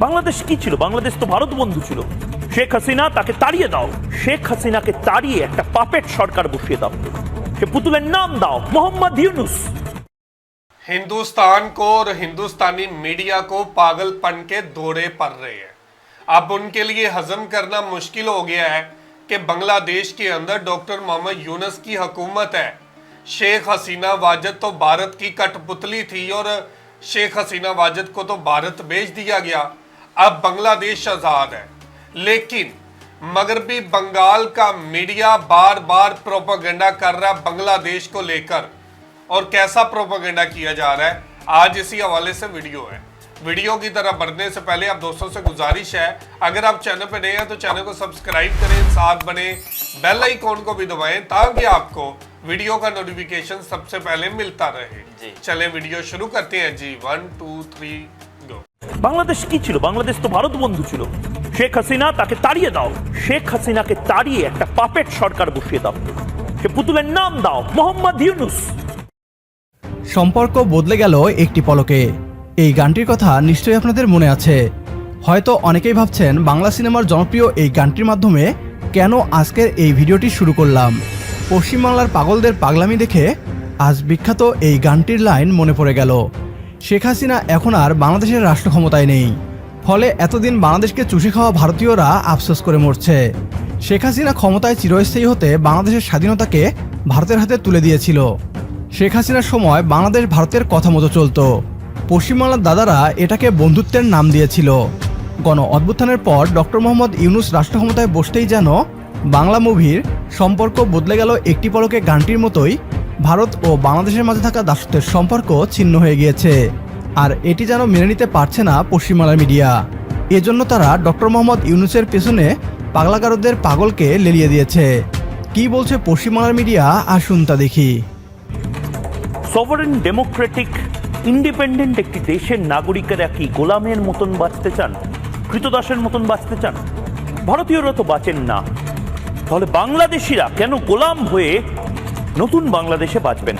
বাংলাদেশ কি ছিল? বাংলাদেশ তো ভারত বন্ধু ছিল। শেখ হাসিনা তাকে তাড়িয়ে দাও, শেখ হাসিনাকে তাড়িয়ে একটা পাপেট সরকার বসিয়ে দাও, সে পুতুলের নাম দাও মোহাম্মদ ইউনুস। हिंदुस्तान को और हिंदुस्तानी मीडिया को पागलपन के दौरे पड़ रहे हैं। अब उनके लिए हजम करना मुश्किल हो गया है कि बांग्लादेश के अंदर डॉक्टर मोहम्मद यूनुस की हुकूमत है। शेख हसीना वाजद तो भारत की कठपुतली थी और शेख हसीना वाजद को तो भारत भेज दिया गया। अब बांग्लादेश आजाद है, लेकिन मगरबी बंगाल का मीडिया बार बार प्रोपेगेंडा कर रहा है बांग्लादेश को लेकर। और कैसा प्रोपेगेंडा किया जा रहा है, आज इसी हवाले से वीडियो है। वीडियो की तरफ बढ़ने से पहले आप दोस्तों से गुजारिश है, अगर आप चैनल पे नए हैं तो चैनल को सब्सक्राइब करें, साथ बने बेल आइकॉन को भी दबाएं ताकि आपको वीडियो का नोटिफिकेशन सबसे पहले मिलता रहे। चले वीडियो शुरू करते हैं जी। 1 2 3 गो। বাংলাদেশ কি ছিল? বাংলাদেশ তো ভারত বন্ধু ছিল। শেখ হাসিনা তাকে তাড়িয়ে দাও, শেখ হাসিনাকে তাড়িয়ে একটা পাপেট সরকার বসিয়ে দাও, সে পুতুলের নাম দাও মোহাম্মদ ইউনুস। সম্পর্ক বদলে গেল একটি পলকে। এই গানটির কথা নিশ্চয়ই আপনাদের মনে আছে। হয়তো অনেকেই ভাবছেন বাংলা সিনেমার জনপ্রিয় এই গানটির মাধ্যমে কেন আজকের এই ভিডিওটি শুরু করলাম। পশ্চিমবাংলার পাগলদের পাগলামি দেখে আজ বিখ্যাত এই গানটির লাইন মনে পড়ে গেল। শেখ হাসিনা এখন আর বাংলাদেশের রাষ্ট্র ক্ষমতায় নেই, ফলে এতদিন বাংলাদেশকে চুষে খাওয়া ভারতীয়রা আফসোস করে মরছে। শেখ হাসিনা ক্ষমতায় চিরস্থায়ী হতে বাংলাদেশের স্বাধীনতাকে ভারতের হাতে তুলে দিয়েছিল। শেখ হাসিনার সময় বাংলাদেশ ভারতের কথা মতো চলত। পশ্চিমবাংলার দাদারা এটাকে বন্ধুত্বের নাম দিয়েছিল। গণ অভ্যুত্থানের পর ডক্টর মোহাম্মদ ইউনুস রাষ্ট্র ক্ষমতায় বসতেই যেন বাংলা মুভির সম্পর্ক বদলে গেল একটি পলকে গানটির মতোই ভারত ও বাংলাদেশের মাঝে থাকা দাসত্বের সম্পর্ক ছিন্ন হয়ে গিয়েছে। আর এটি যেন মেনে নিতে পারছে না পশ্চিমবাংলার মিডিয়া। এজন্য তারা ডক্টর মোহাম্মদ ইউনুসের পেছনে পাগলাগারদের পাগলকে লেলিয়ে দিয়েছে। কি বলছে পশ্চিমবাংলার মিডিয়া, আসুন তা দেখি। সভারেন ডেমোক্রেটিক ইন্ডিপেন্ডেন্ট একটি দেশের নাগরিকেরা কি গোলামের মতন বাঁচতে চান, কৃতদাসের মতন বাঁচতে চান? ভারতীয়রা তো বাঁচেন না, তাহলে বাংলাদেশিরা কেন গোলাম হয়ে নতুন বাংলাদেশে বাঁচবেন?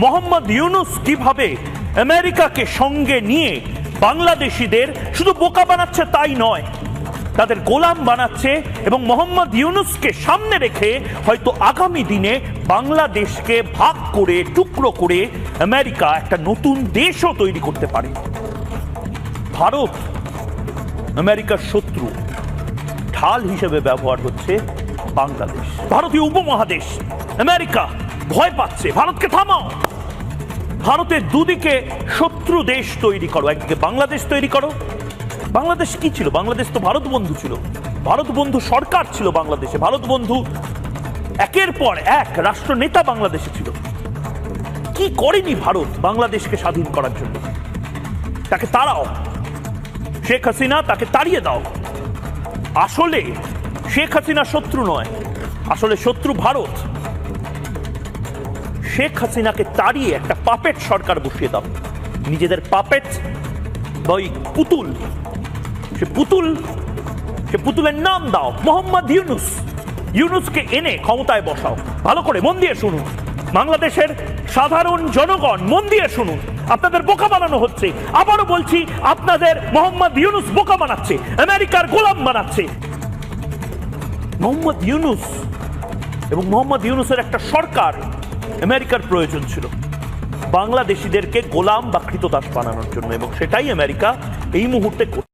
মোহাম্মদ ইউনুস কিভাবে আমেরিকাকে সঙ্গে নিয়ে বাংলাদেশিদের শুধু বোকা বানাচ্ছে তাই নয়, তাদের গোলাম বানাচ্ছে এবং মোহাম্মদ ইউনুসকে সামনে রেখে হয়তো আগামী দিনে বাংলাদেশকে ভাগ করে টুকরো করে আমেরিকা একটা নতুন দেশও তৈরি করতে পারে। ভারত আমেরিকার শত্রু, ঢাল হিসেবে ব্যবহার হচ্ছে বাংলাদেশ। ভারতীয় উপমহাদেশ আমেরিকা ভয় পাচ্ছে, ভারতকে থামাও। ভারতের দুদিকে শত্রু দেশ তৈরি করো, একদিকে বাংলাদেশ তৈরি করো। বাংলাদেশ কি ছিল? বাংলাদেশ তো ভারত বন্ধু ছিল। ভারত বন্ধু সরকার ছিল বাংলাদেশে, ভারত বন্ধু একের পর এক রাষ্ট্র নেতা বাংলাদেশে ছিল। কি করেনি ভারত বাংলাদেশকে স্বাধীন করার জন্য? তাকে তাড়াও, শেখ হাসিনা তাকে তাড়িয়ে দাও। আসলে শেখ হাসিনা শত্রু নয়, আসলে শত্রু ভারত। শেখ হাসিনাকে তাড়িয়ে একটা পাপেট সরকার বসিয়ে দাও, নিজেদের পাপেট বা ওই পুতুল, সে পুতুলের নাম দাও মোহাম্মদ ইউনুস। ইউনুসকে এনে ক্ষমতায় বসাও। ভালো করে মন দিয়ে শুনুন, বাংলাদেশের সাধারণ জনগণ মন দিয়ে শুনুন। আপনাদের বোকা বানানো হচ্ছে। আবারও বলছি, আপনাদের মোহাম্মদ ইউনুস বোকা বানাচ্ছে, আমেরিকার গোলাম বানাচ্ছে। মোহাম্মদ ইউনুস এবং মোহাম্মদ ইউনুসের একটা সরকার আমেরিকার প্রয়োজন ছিল বাংলাদেশিদেরকে গোলাম বা কৃতদাস বানানোর জন্য, এবং সেটাই আমেরিকা এই মুহূর্তে করছে।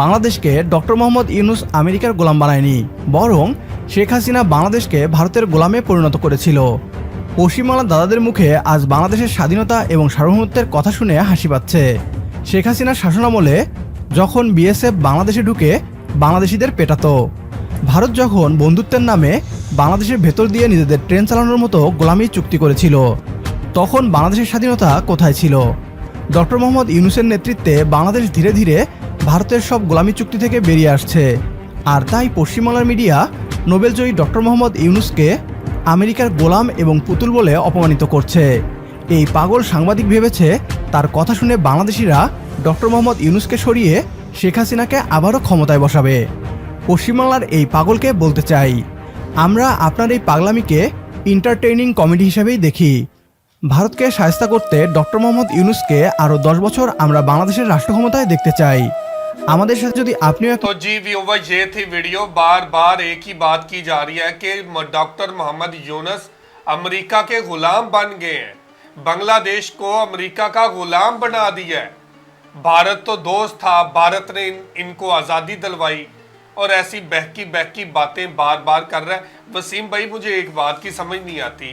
বাংলাদেশকে ডক্টর মোহাম্মদ ইউনুস আমেরিকার গোলাম বানায়নি, বরং শেখ হাসিনা বাংলাদেশকে ভারতের গোলামে পরিণত করেছিল। পশ্চিমবাংলার দাদাদের মুখে আজ বাংলাদেশের স্বাধীনতা এবং সার্বভৌমত্বের কথা শুনে হাসি পাচ্ছে। শেখ হাসিনার শাসনামলে যখন বিএসএফ বাংলাদেশে ঢুকে বাংলাদেশিদের পেটাতো, ভারত যখন বন্ধুত্বের নামে বাংলাদেশের ভেতর দিয়ে নিজেদের ট্রেন চালানোর মতো গোলামি চুক্তি করেছিল, তখন বাংলাদেশের স্বাধীনতা কোথায় ছিল? ডক্টর মোহাম্মদ ইউনুসের নেতৃত্বে বাংলাদেশ ধীরে ধীরে ভারতের সব গোলামি চুক্তি থেকে বেরিয়ে আসছে। আর তাই পশ্চিমবাংলার মিডিয়া নোবেলজয়ী ডক্টর মোহাম্মদ ইউনুসকে আমেরিকার গোলাম এবং পুতুল বলে অপমানিত করছে। এই পাগল সাংবাদিক ভেবেছে তার কথা শুনে বাংলাদেশিরা ডক্টর মোহাম্মদ ইউনুসকে সরিয়ে শেখ হাসিনাকে আবারও ক্ষমতায় বসাবে। পশ্চিমবাংলার এই পাগলকে বলতে চাই, আমরা আপনার এই পাগলামিকে এন্টারটেইনিং কমেডি হিসেবেই দেখি। ভারতকে শায়েস্তা করতে ডক্টর মোহাম্মদ ইউনুসকে আরও 10 বছর আমরা বাংলাদেশের রাষ্ট্র ক্ষমতায় দেখতে চাই। আমাদের সাথে যদি আপনিও तो जी व्यूवर, ये थी वीडियो। बार बार एक ही बात की जा रही है कि डॉक्टर मोहम्मद यूनुस अमेरिका के गुलाम बन गए हैं, बांग्लादेश को अमेरिका का गुलाम बना दिया है। भारत तो दोस्त था, भारत ने इनको आज़ादी दिलवाई, और ऐसी बहकी बातें बार बार कर रहा है। वसीम भाई, मुझे एक बात की समझ नहीं आती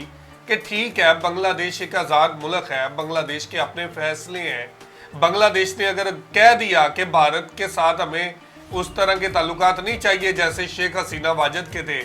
कि ठीक है, बांग्लादेश एक आज़ाद मुल्क है, बांग्लादेश के अपने फैसले हैं। बांग्लादेश ने अगर कह दिया कि भारत के साथ हमें उस तरह के ताल्लुकात नहीं चाहिए जैसे शेख हसीना वाजिद के थे,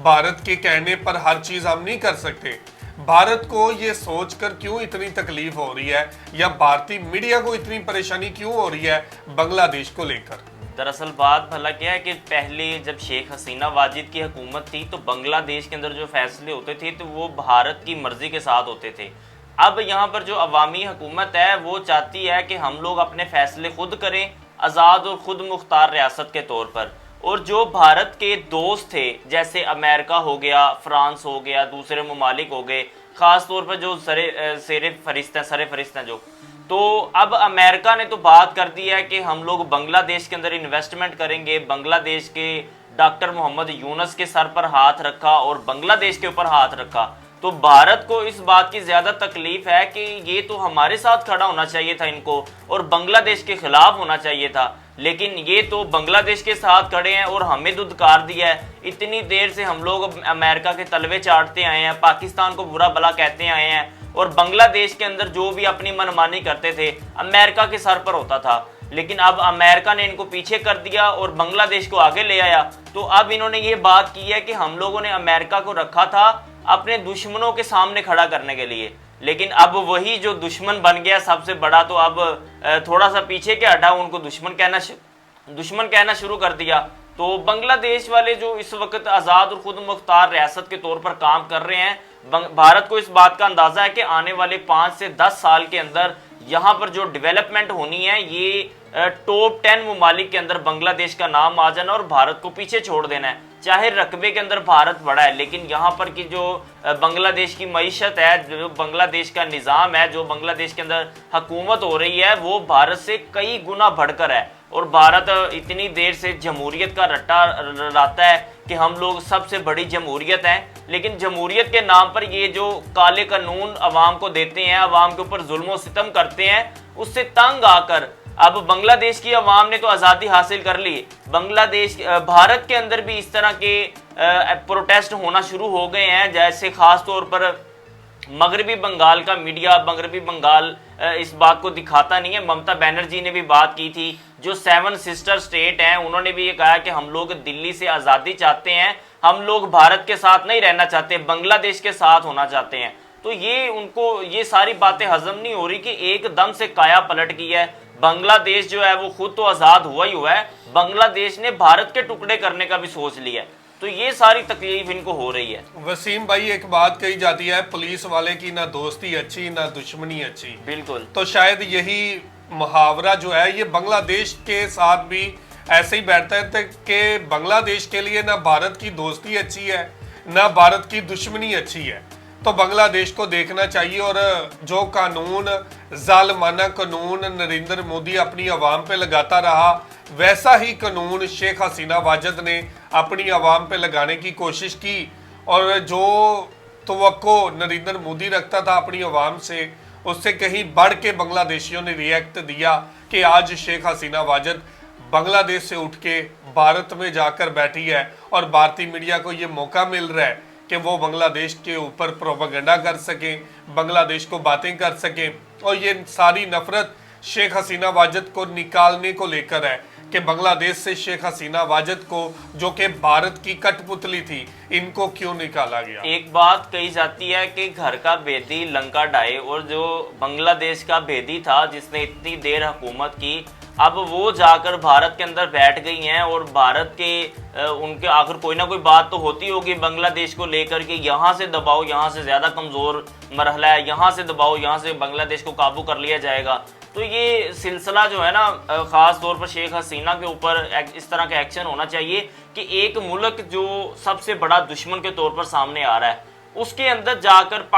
भारत के कहने पर हर चीज़ हम नहीं कर सकते, भारत को ये सोचकर क्यों इतनी तकलीफ हो रही है, या भारतीय मीडिया को इतनी परेशानी क्यों हो रही है बांग्लादेश को लेकर? दरअसल बात भला क्या है कि पहले जब शेख हसीना वाजिद की हुकूमत थी तो बांग्लादेश के अंदर जो फैसले होते थे तो वो भारत की मर्जी के साथ होते थे। अब यहाँ पर जो अवामी हुकूमत है वो चाहती है कि हम लोग अपने फैसले खुद करें, आज़ाद और ख़ुद मुख्तार रियासत के तौर पर। और जो भारत के दोस्त थे जैसे अमेरिका हो गया, फ्रांस हो गया, दूसरे ममालिक हो गए, ख़ास तौर पर जो सरे फरिश्त हैं जो, तो अब अमेरिका ने तो बात कर दी है कि हम लोग बांग्लादेश के अंदर इन्वेस्टमेंट करेंगे। बांग्लादेश के डॉक्टर मोहम्मद यूनुस के सर पर हाथ रखा और बांग्लादेश के ऊपर हाथ रखा। तो भारत को इस बात की ज़्यादा तकलीफ है कि ये तो हमारे साथ खड़ा होना चाहिए था इनको, और बांग्लादेश के खिलाफ होना चाहिए था, लेकिन ये तो बांग्लादेश के साथ खड़े हैं और हमें दुदकार दिया है। इतनी देर से हम लोग अमेरिका के तलवे चाटते आए हैं, पाकिस्तान को बुरा भला कहते आए हैं, और बांग्लादेश के अंदर जो भी अपनी मनमानी करते थे अमेरिका के सर पर होता था। लेकिन अब अमेरिका ने इनको पीछे कर दिया और बांग्लादेश को आगे ले आया। तो अब इन्होंने ये बात की है कि हम लोगों ने अमेरिका को रखा था अपने दुश्मनों के सामने खड़ा करने के लिए, लेकिन अब वही जो दुश्मन बन गया सबसे बड़ा, तो अब थोड़ा सा पीछे के हटा उनको दुश्मन कहना शुरू कर दिया। तो बांग्लादेश वाले जो इस वक्त आज़ाद और खुद मुख्तार रियासत के तौर पर काम कर रहे हैं, भारत को इस बात का अंदाज़ा है कि आने वाले 5 से 10 साल के अंदर यहाँ पर जो डेवलपमेंट होनी है ये टॉप 10 ममालिक के अंदर बांग्लादेश का नाम आ जाना और भारत को पीछे छोड़ देना है। चाहे रकबे के अंदर भारत बड़ा है, लेकिन यहाँ पर की जो बांग्लादेश की मईशत है, जो बांग्लादेश का निज़ाम है, जो बांग्लादेश के अंदर हुकूमत हो रही है, वो भारत से कई गुना बढ़कर है। और भारत इतनी देर से जमहूरियत का रट्टा रटाता है कि हम लोग सबसे बड़ी जमहूरियत हैं, लेकिन जमहूरियत के नाम पर ये जो काले कानून अवाम को देते हैं, अवाम के ऊपर जुल्म सितम करते हैं, उससे तंग आकर अब बांग्लादेश की अवाम ने तो आज़ादी हासिल कर ली। भारत के अंदर भी इस तरह के प्रोटेस्ट होना शुरू हो गए हैं, जैसे खास तौर पर मगरबी बंगाल का मीडिया, मगरबी बंगाल इस बात को दिखाता नहीं है। ममता बनर्जी ने भी बात की थी, जो 7 सिस्टर स्टेट हैं उन्होंने भी ये कहा कि हम लोग दिल्ली से आज़ादी चाहते हैं, हम लोग भारत के साथ नहीं रहना चाहते, बांग्लादेश के साथ होना चाहते हैं। तो ये उनको ये सारी बातें हजम नहीं हो रही कि एकदम से काया पलट की है। बांग्लादेश जो है वो खुद तो आज़ाद हुआ ही हुआ है, बांग्लादेश ने भारत के टुकड़े करने का भी सोच लिया है। तो ये सारी तकलीफ इनको हो रही है। वसीम भाई, एक बात कही जाती है, पुलिस वाले की ना दोस्ती अच्छी ना दुश्मनी अच्छी। बिल्कुल। तो शायद यही मुहावरा जो है ये बांग्लादेश के साथ भी ऐसे ही बैठता है कि बांग्लादेश के लिए ना भारत की दोस्ती अच्छी है ना भारत की दुश्मनी अच्छी है। तो बांग्लादेश को देखना चाहिए, और जो कानून, जालमाना कानून नरेंद्र मोदी अपनी आवाम पे लगाता रहा, वैसा ही कानून शेख हसीना वाजिद ने अपनी आवाम पे लगाने की कोशिश की। और जो तवक्को नरेंद्र मोदी रखता था अपनी आवाम से, उससे कहीं बढ़ के बांग्लादेशियों ने रिएक्ट दिया कि आज शेख हसीना वाजिद बांग्लादेश से उठ के भारत में जाकर बैठी है, और भारतीय मीडिया को ये मौका मिल रहा है कि वो बांग्लादेश के ऊपर प्रोपेगेंडा कर सकें, बांग्लादेश को बातें कर सकें। और ये सारी नफरत शेख हसीना वाजिद को निकालने को लेकर है कि बांग्लादेश से शेख हसीना वाजिद को, जो कि भारत की कठपुतली थी, इनको क्यों निकाला गया। एक बात कही जाती है कि घर का भेदी लंका ढाए, और जो बांग्लादेश का भेदी था जिसने इतनी देर हुकूमत की, अब वो जाकर भारत के अंदर बैठ गई हैं, और भारत के उनके आखिर कोई ना कोई बात तो होती होगी बांग्लादेश को लेकर के, यहाँ से दबाओ, यहाँ से ज़्यादा कमज़ोर मरहला है, यहाँ से दबाओ, यहाँ से बांग्लादेश को काबू कर लिया जाएगा। तो ये सिलसिला जो है ना, ख़ास तौर पर शेख हसीना के ऊपर इस तरह का एक्शन होना चाहिए कि एक मुल्क जो सबसे बड़ा दुश्मन के तौर पर सामने आ रहा है, उसके अंदर जाकर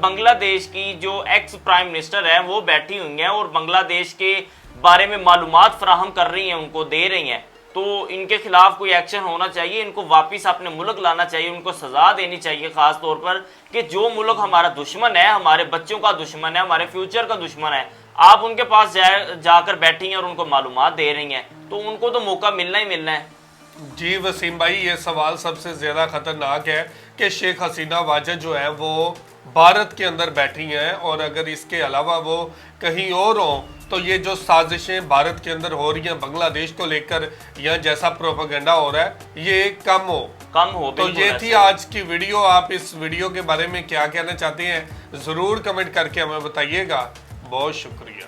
बांग्लादेश की जो एक्स प्राइम मिनिस्टर है वो बैठी हुई हैं, और बांग्लादेश के बारे में मालूमात फराहम कर रही हैं, उनको दे रही हैं, तो इनके खिलाफ कोई एक्शन होना चाहिए, इनको वापस अपने मुल्क लाना चाहिए, उनको सजा देनी चाहिए। खास तौर पर कि जो मुल्क हमारा दुश्मन है, हमारे बच्चों का दुश्मन है, हमारे फ्यूचर का दुश्मन है, आप उनके पास जाकर बैठी हैं और उनको मालूमात दे रही हैं, तो उनको तो मौका मिलना ही मिलना है। जी वसीम भाई, ये सवाल सबसे ज़्यादा ख़तरनाक है कि शेख हसीना वाजद जो है वो भारत के अंदर बैठी हैं, और अगर इसके अलावा वो कहीं और हों तो ये जो साजिशें भारत के अंदर हो रही हैं बांग्लादेश को लेकर, या जैसा प्रोपेगेंडा हो रहा है, ये कम हो। तो ये थी आज की वीडियो। आप इस वीडियो के बारे में क्या कहना चाहते हैं ज़रूर कमेंट करके हमें बताइएगा। बहुत शुक्रिया।